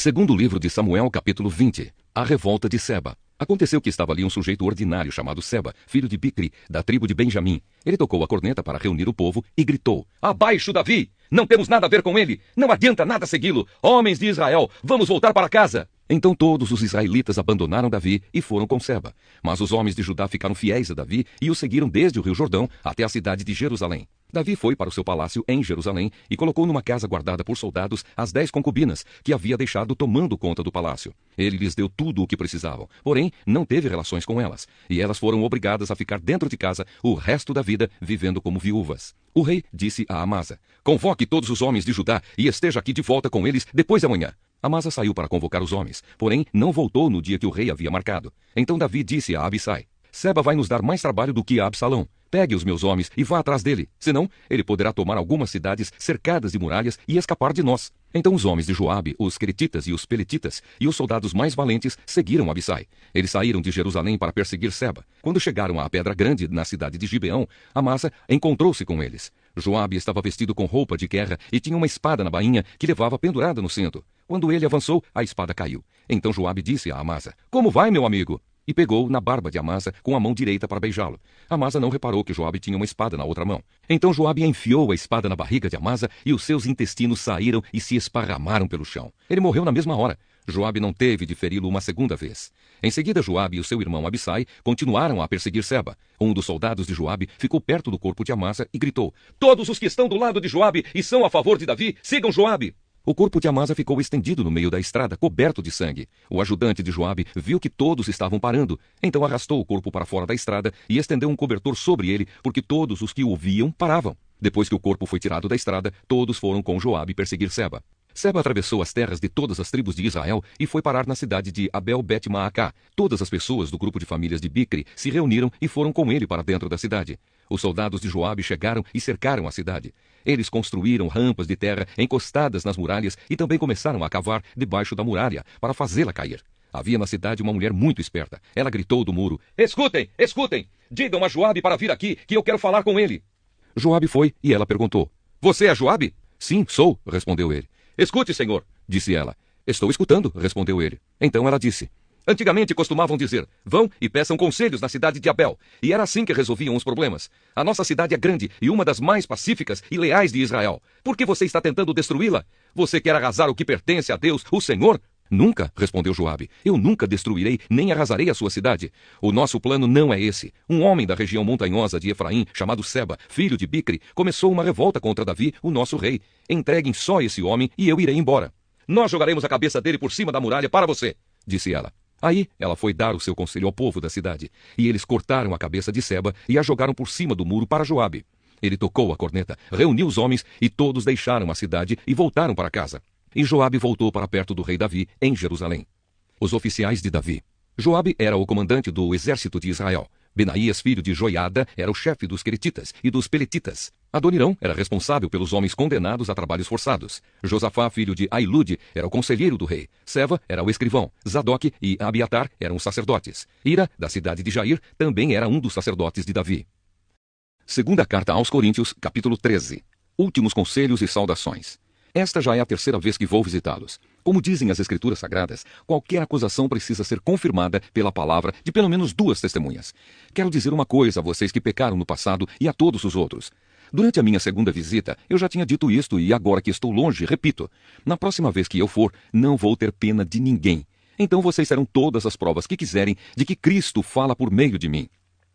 Segundo livro de Samuel, capítulo 20. A revolta de Seba. Aconteceu que estava ali um sujeito ordinário chamado Seba, filho de Bicri, da tribo de Benjamim. Ele tocou a corneta para reunir o povo e gritou: "Abaixo, Davi! Não temos nada a ver com ele! Não adianta nada segui-lo! Homens de Israel, vamos voltar para casa!" Então todos os israelitas abandonaram Davi e foram com Seba. Mas os homens de Judá ficaram fiéis a Davi e o seguiram desde o rio Jordão até a cidade de Jerusalém. Davi foi para o seu palácio em Jerusalém e colocou numa casa guardada por soldados as 10 concubinas que havia deixado tomando conta do palácio. Ele lhes deu tudo o que precisavam, porém não teve relações com elas, e elas foram obrigadas a ficar dentro de casa o resto da vida, vivendo como viúvas. O rei disse a Amasa: "Convoque todos os homens de Judá e esteja aqui de volta com eles depois de amanhã." Amasa saiu para convocar os homens, porém não voltou no dia que o rei havia marcado. Então Davi disse a Abissai: "Seba vai nos dar mais trabalho do que a Absalão. Pegue os meus homens e vá atrás dele, senão ele poderá tomar algumas cidades cercadas de muralhas e escapar de nós." Então os homens de Joabe, os queretitas e os peletitas e os soldados mais valentes seguiram Abissai. Eles saíram de Jerusalém para perseguir Seba. Quando chegaram à Pedra Grande, na cidade de Gibeão, Amasa encontrou-se com eles. Joabe estava vestido com roupa de guerra e tinha uma espada na bainha que levava pendurada no cinto. Quando ele avançou, a espada caiu. Então Joabe disse a Amasa: "Como vai, meu amigo?" E pegou na barba de Amasa com a mão direita para beijá-lo. Amasa não reparou que Joabe tinha uma espada na outra mão. Então Joabe enfiou a espada na barriga de Amasa e os seus intestinos saíram e se esparramaram pelo chão. Ele morreu na mesma hora. Joabe não teve de feri-lo uma segunda vez. Em seguida, Joabe e o seu irmão Abissai continuaram a perseguir Seba. Um dos soldados de Joabe ficou perto do corpo de Amasa e gritou: "Todos os que estão do lado de Joabe e são a favor de Davi, sigam Joabe!" O corpo de Amasa ficou estendido no meio da estrada, coberto de sangue. O ajudante de Joabe viu que todos estavam parando. Então arrastou o corpo para fora da estrada e estendeu um cobertor sobre ele, porque todos os que o viam paravam. Depois que o corpo foi tirado da estrada, todos foram com Joabe perseguir Seba. Seba atravessou as terras de todas as tribos de Israel e foi parar na cidade de Abel-Bet-Maacá. Todas as pessoas do grupo de famílias de Bicri se reuniram e foram com ele para dentro da cidade. Os soldados de Joabe chegaram e cercaram a cidade. Eles construíram rampas de terra encostadas nas muralhas e também começaram a cavar debaixo da muralha para fazê-la cair. Havia na cidade uma mulher muito esperta. Ela gritou do muro: "Escutem, escutem! Digam a Joabe para vir aqui, que eu quero falar com ele." Joabe foi e ela perguntou: "Você é Joabe?" "Sim, sou", respondeu ele. "Escute, senhor", disse ela. "Estou escutando", respondeu ele. Então ela disse: "Antigamente costumavam dizer: vão e peçam conselhos na cidade de Abel. E era assim que resolviam os problemas. A nossa cidade é grande e uma das mais pacíficas e leais de Israel. Por que você está tentando destruí-la? Você quer arrasar o que pertence a Deus, o Senhor?" "Nunca", respondeu Joabe. "Eu nunca destruirei nem arrasarei a sua cidade. O nosso plano não é esse. Um homem da região montanhosa de Efraim, chamado Seba, filho de Bicri, começou uma revolta contra Davi, o nosso rei. Entreguem só esse homem e eu irei embora. Nós jogaremos a cabeça dele por cima da muralha para você", disse ela. Aí ela foi dar o seu conselho ao povo da cidade, e eles cortaram a cabeça de Seba e a jogaram por cima do muro para Joabe. Ele tocou a corneta, reuniu os homens e todos deixaram a cidade e voltaram para casa. E Joabe voltou para perto do rei Davi, em Jerusalém. Os oficiais de Davi. Joabe era o comandante do exército de Israel. Benaías, filho de Joiada, era o chefe dos queretitas e dos peletitas. Adonirão era responsável pelos homens condenados a trabalhos forçados. Josafá, filho de Ailude, era o conselheiro do rei. Seva era o escrivão. Zadok e Abiatar eram os sacerdotes. Ira, da cidade de Jair, também era um dos sacerdotes de Davi. Segunda carta aos Coríntios, capítulo 13. Últimos conselhos e saudações. Esta já é a terceira vez que vou visitá-los. Como dizem as Escrituras Sagradas, qualquer acusação precisa ser confirmada pela palavra de pelo menos 2 testemunhas. Quero dizer uma coisa a vocês que pecaram no passado e a todos os outros. Durante a minha segunda visita, eu já tinha dito isto e agora que estou longe, repito. Na próxima vez que eu for, não vou ter pena de ninguém. Então vocês terão todas as provas que quiserem de que Cristo fala por meio de mim.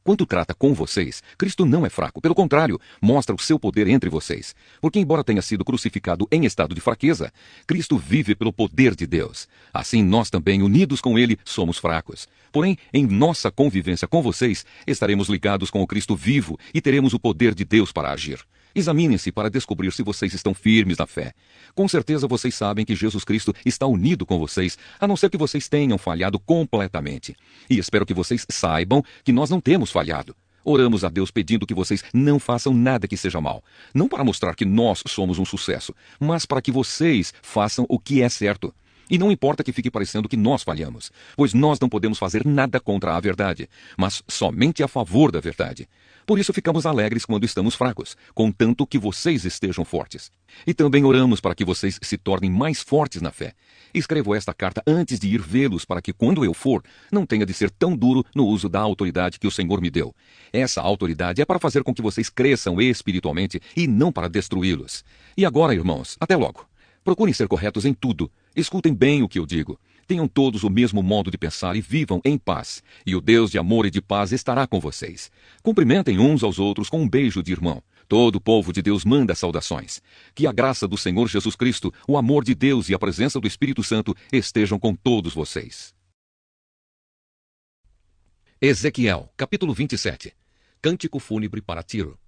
Quando trata com vocês, Cristo não é fraco, pelo contrário, mostra o seu poder entre vocês. Porque embora tenha sido crucificado em estado de fraqueza, Cristo vive pelo poder de Deus. Assim nós também, unidos com Ele, somos fracos. Porém, em nossa convivência com vocês, estaremos ligados com o Cristo vivo e teremos o poder de Deus para agir. Examinem-se para descobrir se vocês estão firmes na fé. Com certeza vocês sabem que Jesus Cristo está unido com vocês, a não ser que vocês tenham falhado completamente. E espero que vocês saibam que nós não temos falhado. Oramos a Deus pedindo que vocês não façam nada que seja mal. Não para mostrar que nós somos um sucesso, mas para que vocês façam o que é certo. E não importa que fique parecendo que nós falhamos, pois nós não podemos fazer nada contra a verdade, mas somente a favor da verdade. Por isso ficamos alegres quando estamos fracos, contanto que vocês estejam fortes. E também oramos para que vocês se tornem mais fortes na fé. Escrevo esta carta antes de ir vê-los, para que quando eu for, não tenha de ser tão duro no uso da autoridade que o Senhor me deu. Essa autoridade é para fazer com que vocês cresçam espiritualmente e não para destruí-los. E agora, irmãos, até logo. Procurem ser corretos em tudo. Escutem bem o que eu digo. Tenham todos o mesmo modo de pensar e vivam em paz. E o Deus de amor e de paz estará com vocês. Cumprimentem uns aos outros com um beijo de irmão. Todo o povo de Deus manda saudações. Que a graça do Senhor Jesus Cristo, o amor de Deus e a presença do Espírito Santo estejam com todos vocês. Ezequiel, capítulo 27. Cântico fúnebre para Tiro.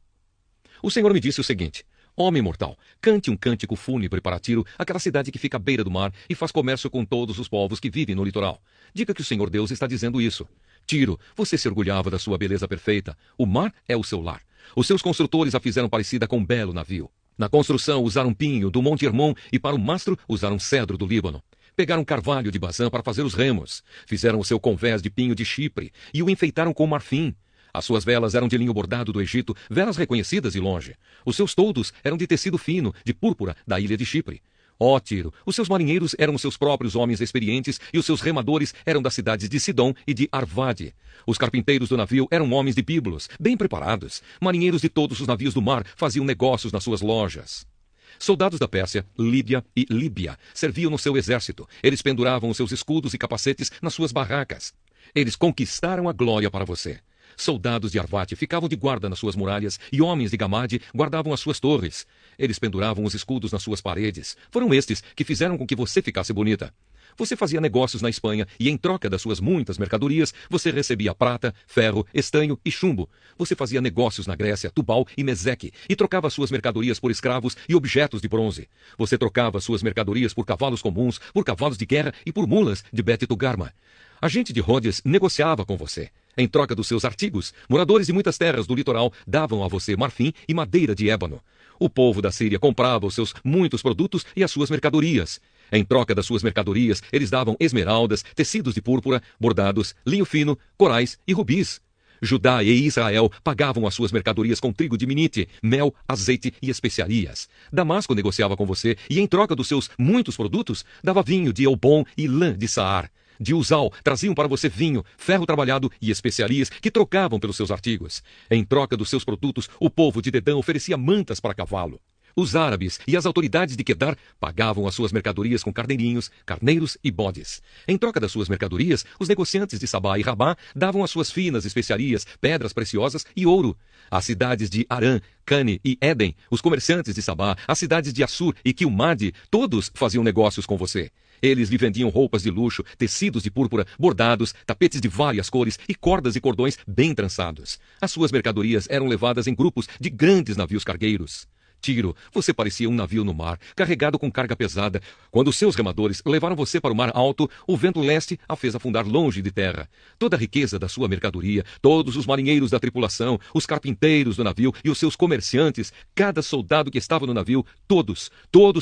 O Senhor me disse o seguinte: Homem mortal, cante um cântico fúnebre para Tiro, aquela cidade que fica à beira do mar e faz comércio com todos os povos que vivem no litoral. Diga que o Senhor Deus está dizendo isso. Tiro, você se orgulhava da sua beleza perfeita. O mar é o seu lar. Os seus construtores a fizeram parecida com um belo navio. Na construção usaram pinho do Monte Hermon e para o mastro usaram cedro do Líbano. Pegaram carvalho de Bazã para fazer os remos. Fizeram o seu convés de pinho de Chipre e o enfeitaram com marfim. As suas velas eram de linho bordado do Egito, velas reconhecidas de longe. Os seus toldos eram de tecido fino, de púrpura, da ilha de Chipre. Ó Tiro, os seus marinheiros eram os seus próprios homens experientes e os seus remadores eram das cidades de Sidom e de Arvade. Os carpinteiros do navio eram homens de Bíblos, bem preparados. Marinheiros de todos os navios do mar faziam negócios nas suas lojas. Soldados da Pérsia, Lídia e Líbia serviam no seu exército. Eles penduravam os seus escudos e capacetes nas suas barracas. Eles conquistaram a glória para você. Soldados de Arvate ficavam de guarda nas suas muralhas e homens de Gamade guardavam as suas torres. Eles penduravam os escudos nas suas paredes. Foram estes que fizeram com que você ficasse bonita. Você fazia negócios na Espanha e, em troca das suas muitas mercadorias, você recebia prata, ferro, estanho e chumbo. Você fazia negócios na Grécia, Tubal e Meseque e trocava suas mercadorias por escravos e objetos de bronze. Você trocava suas mercadorias por cavalos comuns, por cavalos de guerra e por mulas de Bet-Togarma. A gente de Rhodes negociava com você. Em troca dos seus artigos, moradores de muitas terras do litoral davam a você marfim e madeira de ébano. O povo da Síria comprava os seus muitos produtos e as suas mercadorias. Em troca das suas mercadorias, eles davam esmeraldas, tecidos de púrpura, bordados, linho fino, corais e rubis. Judá e Israel pagavam as suas mercadorias com trigo de Minite, mel, azeite e especiarias. Damasco negociava com você e, em troca dos seus muitos produtos, dava vinho de Elbom e lã de Saar. De Uzal traziam para você vinho, ferro trabalhado e especiarias que trocavam pelos seus artigos. Em troca dos seus produtos, o povo de Dedã oferecia mantas para cavalo. Os árabes e as autoridades de Quedar pagavam as suas mercadorias com carneirinhos, carneiros e bodes. Em troca das suas mercadorias, os negociantes de Sabá e Rabá davam as suas finas especiarias, pedras preciosas e ouro. As cidades de Arã, Cane e Éden, os comerciantes de Sabá, as cidades de Assur e Quilmade, todos faziam negócios com você. Eles lhe vendiam roupas de luxo, tecidos de púrpura, bordados, tapetes de várias cores e cordas e cordões bem trançados. As suas mercadorias eram levadas em grupos de grandes navios cargueiros. Tiro, você parecia um navio no mar, carregado com carga pesada. Quando seus remadores levaram você para o mar alto, o vento leste a fez afundar longe de terra. Toda a riqueza da sua mercadoria, todos os marinheiros da tripulação, os carpinteiros do navio e os seus comerciantes, cada soldado que estava no navio, todos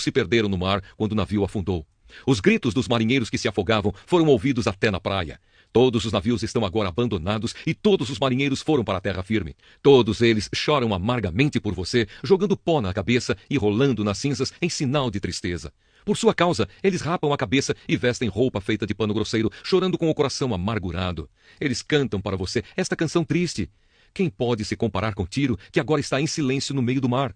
se perderam no mar quando o navio afundou. Os gritos dos marinheiros que se afogavam foram ouvidos até na praia. Todos os navios estão agora abandonados e todos os marinheiros foram para a terra firme. Todos eles choram amargamente por você, jogando pó na cabeça e rolando nas cinzas em sinal de tristeza. Por sua causa, eles rapam a cabeça e vestem roupa feita de pano grosseiro, chorando com o coração amargurado. Eles cantam para você esta canção triste. Quem pode se comparar com Tiro, que agora está em silêncio no meio do mar?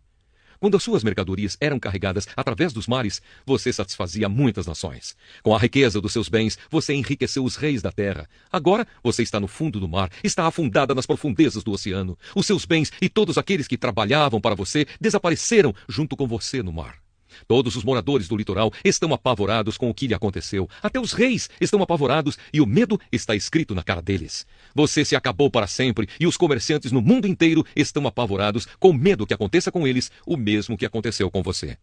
Quando as suas mercadorias eram carregadas através dos mares, você satisfazia muitas nações. Com a riqueza dos seus bens, você enriqueceu os reis da terra. Agora, você está no fundo do mar, está afundada nas profundezas do oceano. Os seus bens e todos aqueles que trabalhavam para você desapareceram junto com você no mar. Todos os moradores do litoral estão apavorados com o que lhe aconteceu. Até os reis estão apavorados e o medo está escrito na cara deles. Você se acabou para sempre e os comerciantes no mundo inteiro estão apavorados com medo que aconteça com eles o mesmo que aconteceu com você.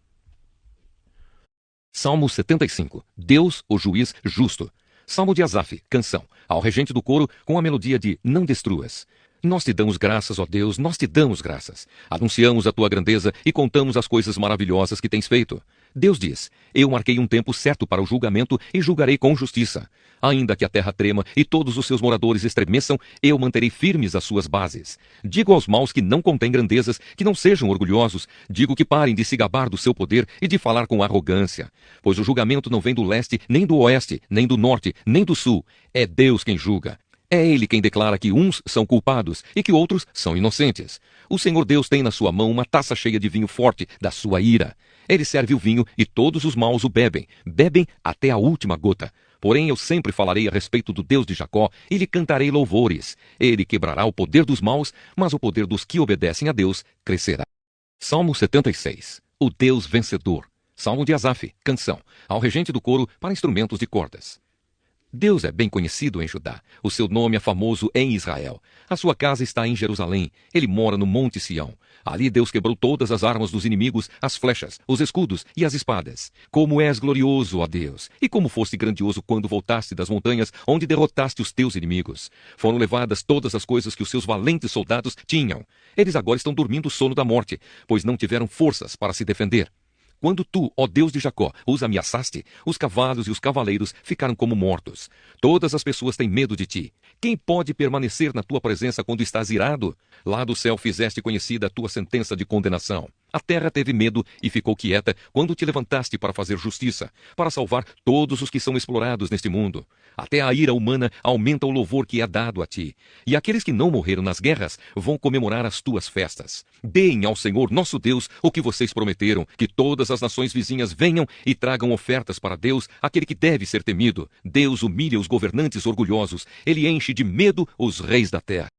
Salmo 75. Deus, o juiz justo. Salmo de Asaf, canção, ao regente do coro com a melodia de Não destruas. Nós te damos graças, ó Deus, nós te damos graças. Anunciamos a tua grandeza e contamos as coisas maravilhosas que tens feito. Deus diz: eu marquei um tempo certo para o julgamento e julgarei com justiça. Ainda que a terra trema e todos os seus moradores estremeçam, eu manterei firmes as suas bases. Digo aos maus que não contêm grandezas, que não sejam orgulhosos. Digo que parem de se gabar do seu poder e de falar com arrogância. Pois o julgamento não vem do leste, nem do oeste, nem do norte, nem do sul. É Deus quem julga. É Ele quem declara que uns são culpados e que outros são inocentes. O Senhor Deus tem na sua mão uma taça cheia de vinho forte da sua ira. Ele serve o vinho e todos os maus o bebem. Bebem até a última gota. Porém, eu sempre falarei a respeito do Deus de Jacó e lhe cantarei louvores. Ele quebrará o poder dos maus, mas o poder dos que obedecem a Deus crescerá. Salmo 76. O Deus vencedor. Salmo de Asaf, canção, ao regente do coro para instrumentos de cordas. Deus é bem conhecido em Judá. O seu nome é famoso em Israel. A sua casa está em Jerusalém. Ele mora no Monte Sião. Ali Deus quebrou todas as armas dos inimigos, as flechas, os escudos e as espadas. Como és glorioso, ó Deus! E como foste grandioso quando voltaste das montanhas, onde derrotaste os teus inimigos. Foram levadas todas as coisas que os seus valentes soldados tinham. Eles agora estão dormindo o sono da morte, pois não tiveram forças para se defender. Quando tu, ó Deus de Jacó, os ameaçaste, os cavalos e os cavaleiros ficaram como mortos. Todas as pessoas têm medo de ti. Quem pode permanecer na tua presença quando estás irado? Lá do céu fizeste conhecida a tua sentença de condenação. A terra teve medo e ficou quieta quando te levantaste para fazer justiça, para salvar todos os que são explorados neste mundo. Até a ira humana aumenta o louvor que é dado a ti. E aqueles que não morreram nas guerras vão comemorar as tuas festas. Deem ao Senhor nosso Deus o que vocês prometeram, que todas as nações vizinhas venham e tragam ofertas para Deus, aquele que deve ser temido. Deus humilha os governantes orgulhosos, ele enche de medo os reis da terra.